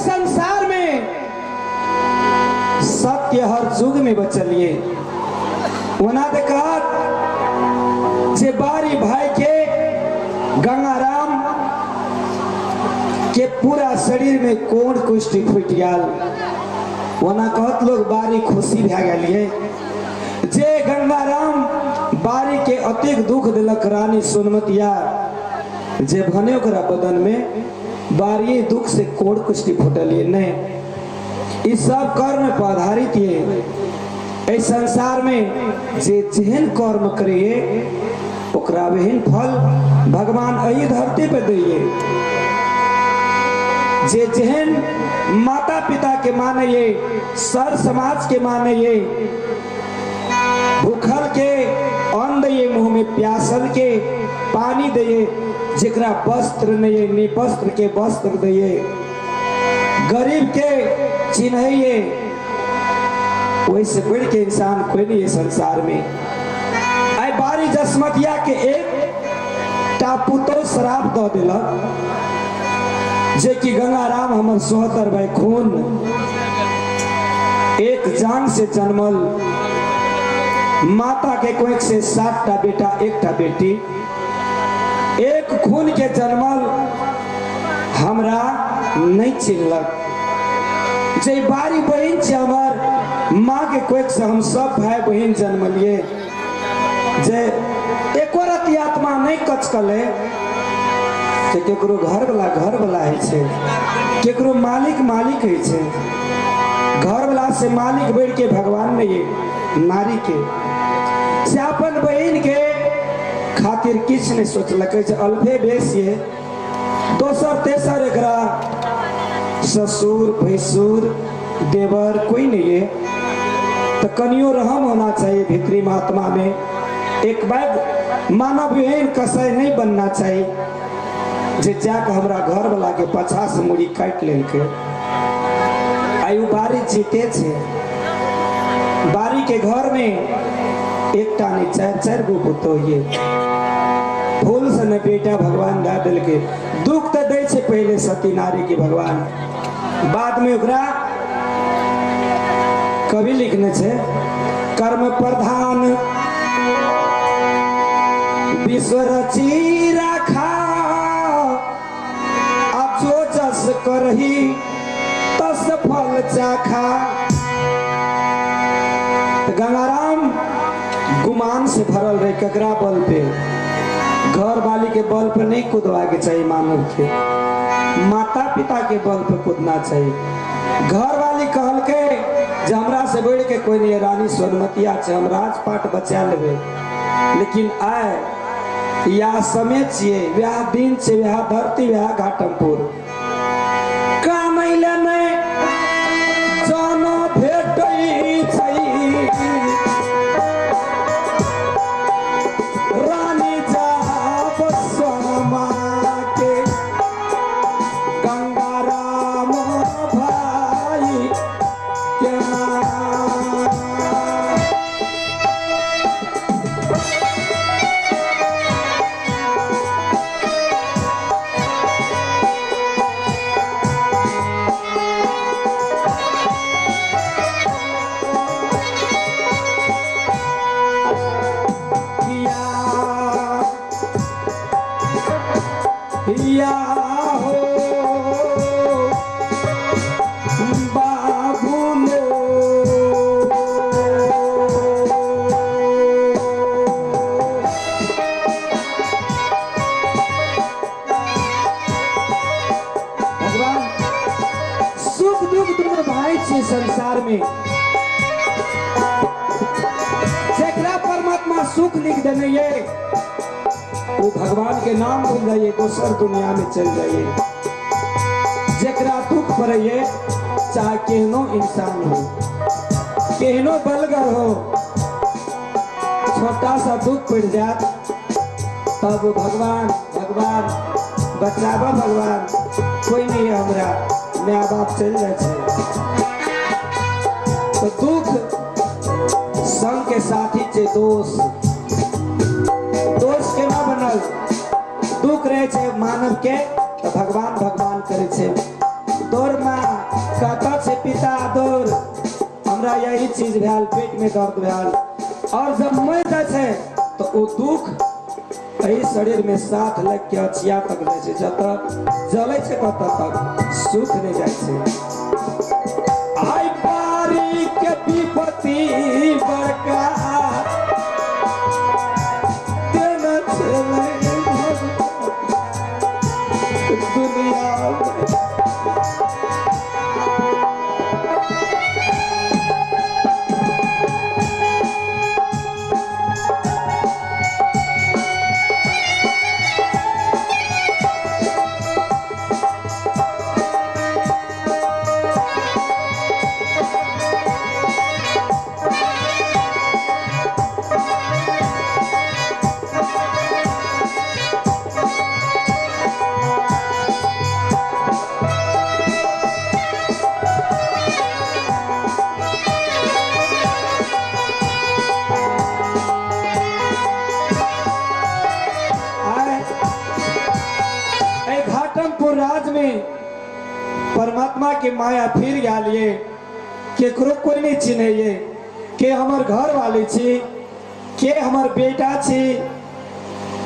संसार में सत्य हर युग में बचलिए वना देखा जे बारी भाई के गंगाराम के पूरा शरीर में कोण कुष्ठी फुट गया वना कहत लोग बारी खुशी भे गए जे गंगाराम बारी के अतिक दुख दिलक रानी सोनमतिया जे भने ओकरा बदन में बारी दुख से कोण कुष्ठी फुटलिए नहीं इस सब कर्म पर आधारित ये इस संसार में जे जेहन कर्म करिए ओकरा वहीन फल भगवान अही धरती पे दिए जे जेहन माता पिता के मानिए सर समाज के मानिए भूखल के अन्न दिए मुंह में प्यासल के पानी दिए जेकरा वस्त्र नहीं निपस्त्र के वस्त्र दिए गरीब के चिन्हिए वैसे बढ़ के इंसान कोई नहीं है संसार में आई बारी जसमतिया के एक टापू तो शराब दो दिलक जे कि गंगाराम हमर 74 भाई खून एक जान से जन्मल माता के कोख से 7टा बेटा 1टा बेटी एक खून के जन्मल हमरा नहीं चिन्हलक जे बारी बहन से हमार माँ के कोख से हम सब भाई बहन जन्मलिए जे एको रति आत्मा नहीं कचकले केकरो घर वाला है छे केकरो मालिक है छे घर वाला से मालिक बढ़ के भगवान ने ये नारी के से अपन बहन के खातिर किछ नहीं सोचलक अल्फे बेसिए दोसर तेसर एकरा ससुर भैंसुर देवर कोई नहीं है तो कनियो रहम होना चाहिए भीतरी महात्मा में एक बार मानव बहन कसय नहीं बनना चाहिए जे जाके हमरा घर वाला के 50 मुड़ी काट लेके आयु बारी जीते छे बारी के घर में एकटा नहीं 4-4 गो पुतो ये फूल से न बेटा भगवान दा दिल के दुख तो दे छे पहले सती नारी के भगवान बाद में ओकरा कवि लिखने छे कर्म प्रधान विश्व रची रखा अब जो जस करही तस फल चाखा गंगाराम गुमान से भरल रहे ककरा बल पे घर वाली के बल पे नहीं कूदवा के चाहिए मानव के माता पिता के बल पे कूदना चाहिए घर वाली कहल के हमरा से बढ़ के कोई नहीं रानी सोनमतिया से हम राजपाट बचा लेबे लेकिन आए या समय छिए व्याह दिन से व्याह धरती व्याह घाटमपुर कामैले नहीं जानो भेटई छै रानी जाब सोनमा के गंगाराम भाई के या हो बाबू लो भगवान सुख दुख दोनों भाई छे संसार में जेकरा परमात्मा सुख लिख देने ये वो भगवान के नाम भूल जाइए दोसर दुनिया में चल जाइए जेकरा दुख पड़े चाहे केहनो इंसान हो केहनो बलगर हो छोटा सा दुख पड़ जात तब भगवान भगवान बचावा भगवान कोई नहीं है हमरा माँ बाप चल जाए तो दुख संग के साथी चे दोस्त के ना बनल दुख रहे छे मानव के तो भगवान भगवान करे छे तोर माँ भैल, पेट में दर्द भैल, और जब मर जाए तो वो दुख एहि शरीर में साथ लग के अचिया तक जाए छै, जतऽ जलै छै ततऽ तक सुख नहीं जाए छै। आई बारी के विपत्ति बड़का देना चले दुनिया में। राज में परमात्मा के माया फिर गलिए, केकरो कोई नहीं चिन्हैये, के हमर घर वाले छी, के हमर बेटा छी,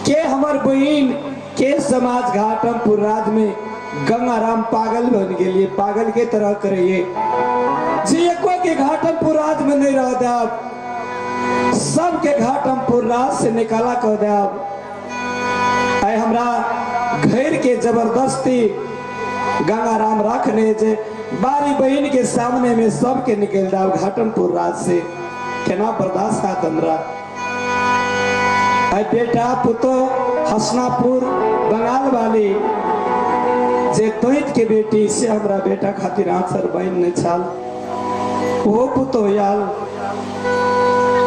के हमर बहन, के समाज घाटमपुर राज में गंगाराम पागल बन गए, पागल के तरह करिए जे एको के घाटमपुर राज में नहीं रह देव, सबके घाटमपुर राज से निकाला कर देव। आय हमरा घर के जबरदस्ती गंगाराम रखने जे बारी बहन के सामने में सबके निकल जाओ घाटमपुर राज से, केना बर्दाश्त है हमरा। आय बेटा पुतो हसनापुर बंगाल वाली जे तोहित के बेटी से हमरा बेटा खातिर आंसर बहन ने छाल, वो पुतो याल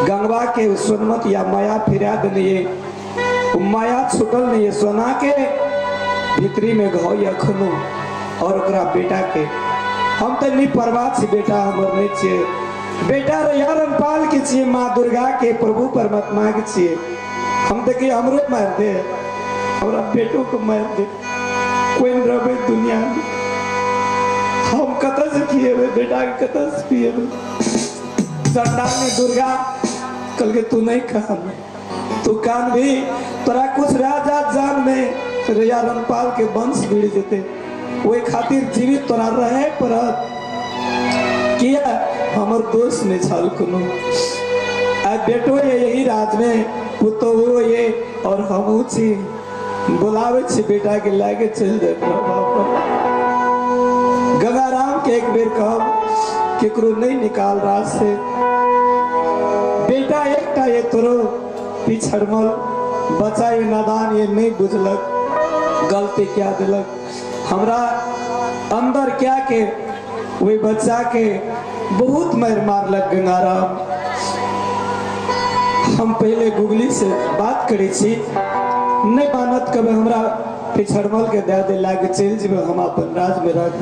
गंगवा के सुनमत या माया फिरा दिलिए, माया छुटल नहीं, सोना के भीतरी में घाव अखनो, और ओकरा बेटा के हम तो नहीं परवाह छी, बेटा हमर नहीं छे, बेटा यारन पाल के छे, माँ दुर्गा के प्रभु परमात्मा के छे, हम देखिए हमरो मार दे, हमरा बेटो को मार दे, कोई रहे दुनिया में, हम कत से किए बेटा के कत से किए। चंडाली दुर्गा कल के तू नहीं कहा, तू कान भी तोरा कुछ राजा जान में रैया रनपाल के वंश गिर जेते, वही खातिर जीवित तोरा रहे पर किया हमर दोस्त ने छल कोनो। आ बेटो ये यही राज में पुतो हो ये, और हम छी बुलावे छी बेटा के लागे चल दे। गंगाराम के एक बेर कह केकरो नहीं निकाल राज से, बेटा एकटा ये तोरो पिछड़मल बच्चा ये नादान ये नहीं बुझलक गलती क्या दिलक, हमरा अंदर क्या के वही बच्चा के बहुत मार मारलक गंगाराम। हम पहले गुगली से बात करे छी, नहीं मानत कब हमरा पिछड़मल के दे दे लागे चल जीव, हम अपन राज में रख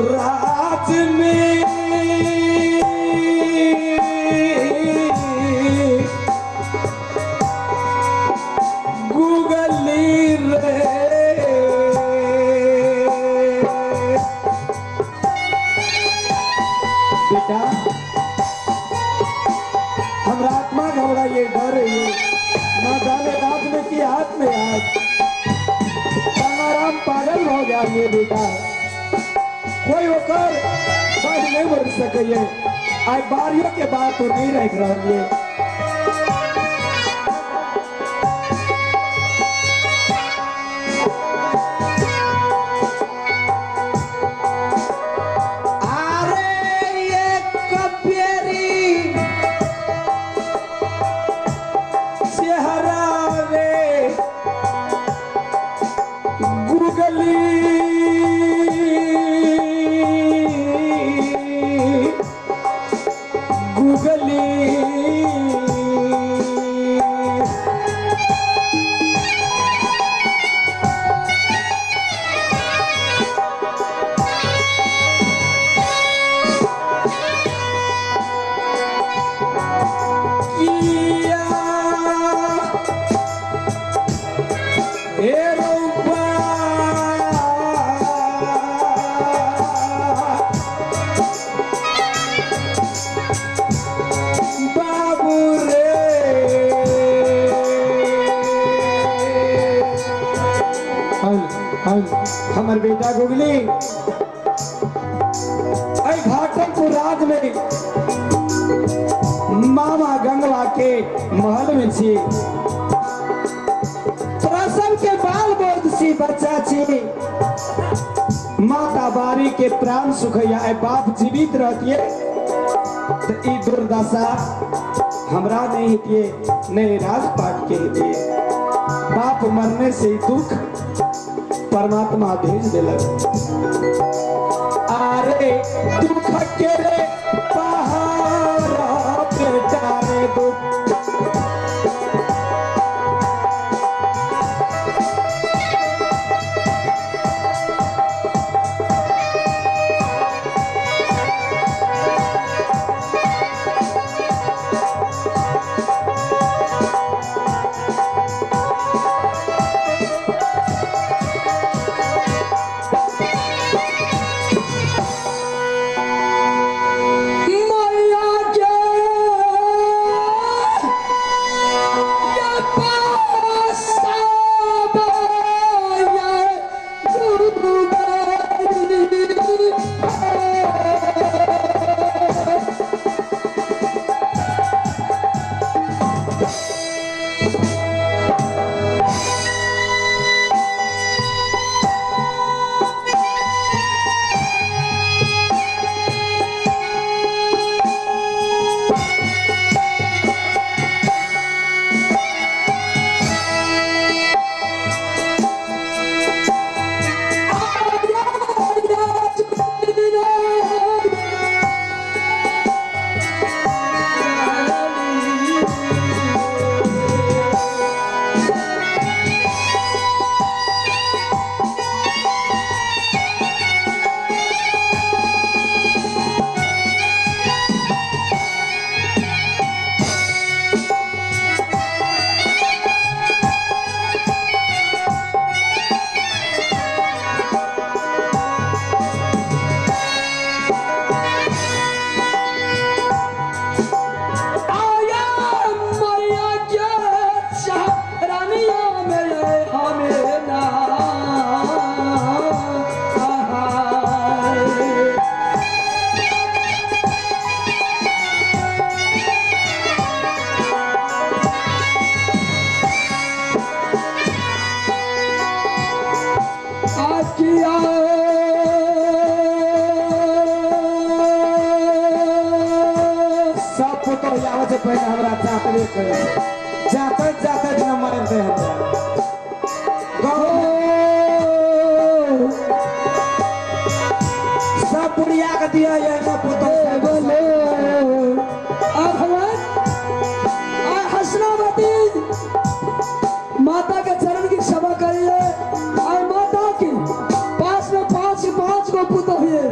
रात में गूगली रे बेटा, हम आत्मा घबरा ये डर है न जाने रात में की हाथ में हाथ, गंगाराम पागल हो गया ये बेटा। कोई होकर बढ़ नहीं बढ़ सके। आई बारियों के बाद तो नहीं रह रही है। हमार बेटा गुगली घाटमपुर राज में मामा गंगवा के महल में छी। प्रसव के बाल बोध सी बच्चा छी। माता बारी के प्राण सुखैया बाप जीवित रहती तो ई दुर्दशा हमरा नहीं हितिए, नहीं राजपाट के हितिए। बाप मरने से दुख परमात्मा भेज दिलक। आरे दुख के रे पहाड़ बेटा रे दुख। से पहले हमरा चाहते करे चाहते चाहते न मरे दे हमरा सब बुढ़िया के दिया ये ना पुतो बोले अब हमार आ हसनावती माता के चरण की सेवा करिए और माता की पास में पांच को पुतो हुए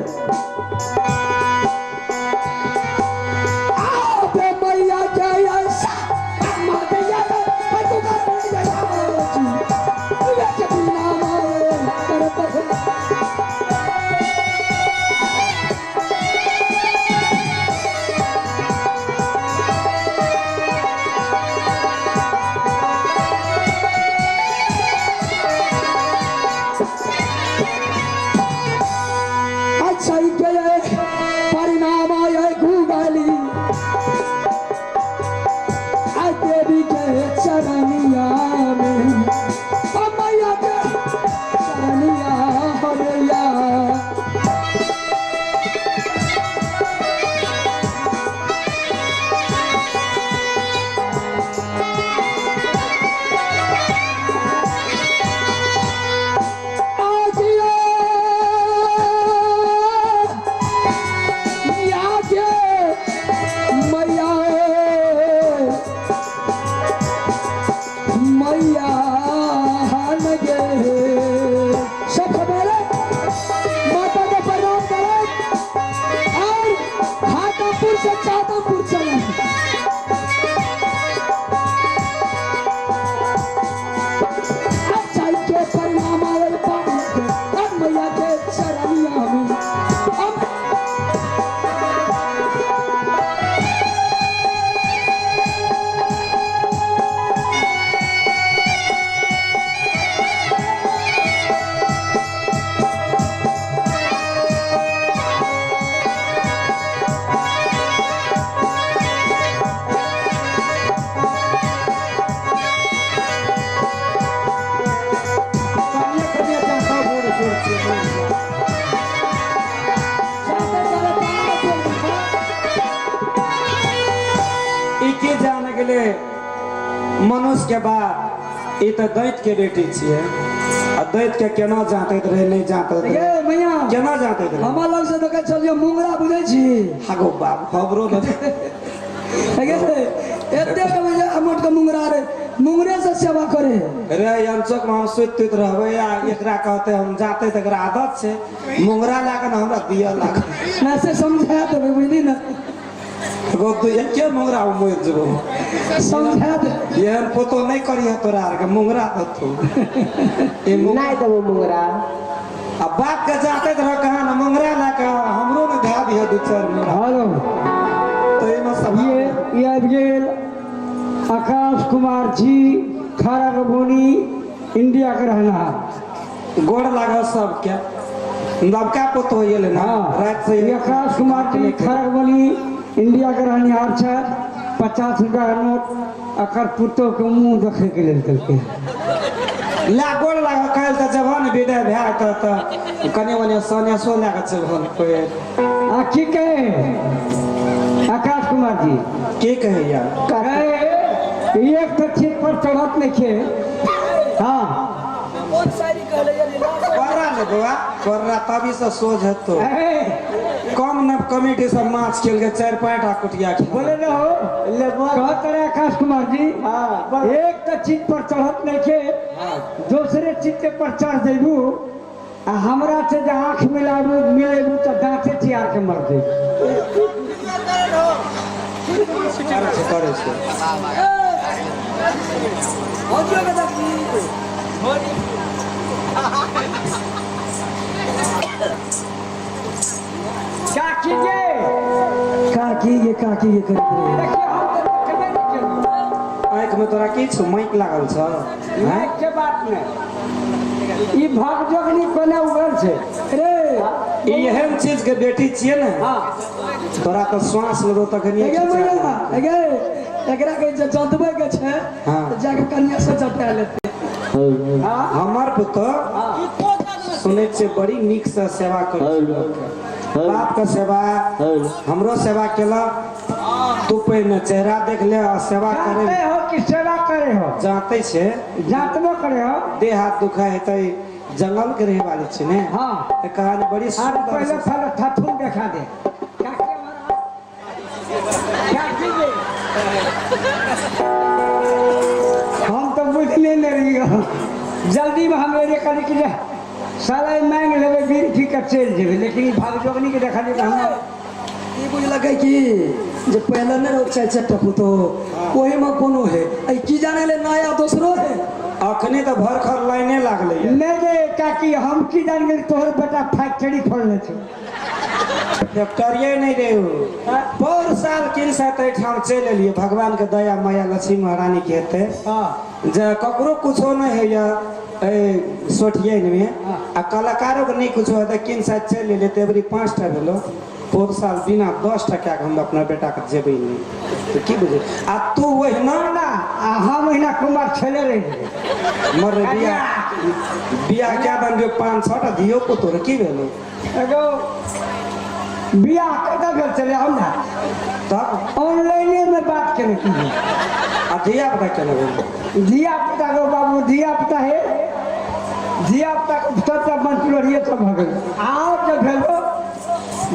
मनुष्य के बाद ई तो दैत के बेटी छिए आ दैत के केना जातैत रहे नहीं जातैत ये रहे भैया केना जातैत रहे हमरा लग से देखे चलिए मुंगरा बुझे छी हागो बाप खबरो न एते के भैया मोट के मुंगरा रे मुंगरे से सेवा करे रे अंचक में हम सुतित रहबे आ एकरा कहते हम जाते त एकरा आदत छै मुंगरा लागन हमरा दिया लाग ना से समझा देबे बुझली ना गो तू एके मुंगरा मोर जबो समझा दे ये पोतो नहीं करिया तोरा आर के मुंगरा दतू ए नहीं देबो मुंगरा अब बाप के जाते रह कहां न मुंगरा ला के हमरो में धा दिया दू चार मुंगरा हेलो तो एमे सब ये आबि गेल आकाश कुमार जी खरगोनी इंडिया के रहना गोड़ लागल सबके नवका पोतो होइले ना रात से ये आकाश कुमार जी खरगोनी इंडिया के रहनिहार छै 50 रुपया के नोट अकर पुतो के मुंह देखे के लेल देलकै ला गोड़ लागल काल त जवान विदाई भए त कने वने सोने सो लाग चलहन कोई आ की कहे आकाश कुमार जी के कहे यार कहे एक तो चीज पर चढ़त नहीं खे हाँ कोर्रा ले बुआ कोर्रा तभी से सोझ हतो कम न कमेटी सब माछ खेल के 4-5 टा कुटिया खेल बोले न हो ले कहत रहे आकाश कुमार जी हाँ एक तो चीज पर चढ़त नहीं खे दूसरे चीज पर चढ़ जेबू आ हमरा से जे आँख मिलेबू तो दांते चियार के मर जेबू करे छै काकी ये करत रहे आँख में तोरा की छ माइक लागल छ नहीं के बात नहीं ई भगजोगनी कोने उगल छै रे ई एहन चीज के बेटी छिए ने हाँ तोरा तो श्वास लेबो तखनी एकरा के जतबे के छै हाँ। जाके कन्या से जता लेते हाँ हमर पुतो सुनै छै बड़ी नीक से सेवा करै बाप के सेवा हमरो सेवा केला तू पहिने चेहरा देख ले और सेवा करे जानते हो कि सेवा करे हो जाते छे जातबो करे हो देह हाथ दुखा हेतै जंगल के रहे वाली छे ने हाँ ए कहानी बड़ी आज सुंदर पहले से फल थथुन देखा दे हम तो बुझले नहीं रही हो जल्दी में हम मेरे करी कि साला मांग लेबे बीर ठीक चल जेबे लेकिन भागजोगनी के देखा दे हम ई बुझ लगे कि जे पहले ने रोक चाय चटक तो ओही में कोनो है आई की जाने ले नया दूसरो है अखनी तो भर खर लाइने लागले नहीं रे काकी हम की जान गेल तोहर बेटा फैक्ट्री खोलने छे फैक्टरिये नहीं रे पर साल किन साथ ठाम चल एलिए भगवान के दया माया लक्ष्मी महारानी के हेते हां जे ककरो कुछो नहीं है या सोठिए में आ कलाकारों के नहीं कुछो है त किन साथ चल एले तेबरी 5 टा भेलो पर साल बिना 10 टका के हम अपना बेटा के जेबे नहीं तो की बुझे आ तू वही ना हम महीना कुमार छले रहे मर बिया बिया क्या बन गयो 5-6 टा दियो को तोर की भेलो एगो बिया कदा घर चले आओ ना तब ऑनलाइन में बात करें की आ दिया पता केना भेलो दिया पुता को बाबू दिया पुता है दिया पुता को सब मंत्री रहिए तो भगल आओ जब भेलो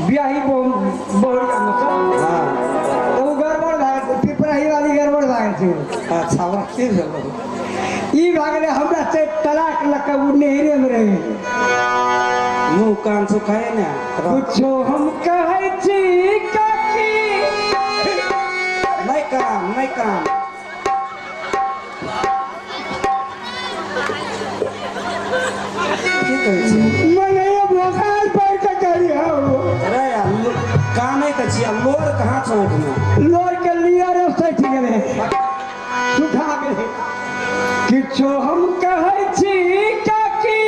बियाही बढ़िया मतलब हां तो गड़बड़ भाग पिपराही वाली गड़बड़ भाग थी अच्छा बा की भेलो ई भागले हमरा से तलाक लकब नहरे में रहे मुंह कान सुखाए ना कुछो हम कहै छी काकी नहीं काम की कहै छी मने भोकाल पर के करी हो अरे यार कानै त छिया लोर कहाँ चौक में लोर के लिया रे सच गेले सुखा गेले किछो हम कहै छी काकी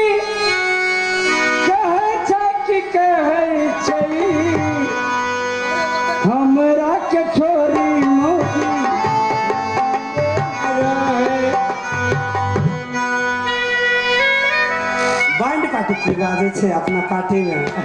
कहै छै कि कहै छै हमरा के छोरी मोती बैंड पार्टी की बाजे छै अपना पार्टी में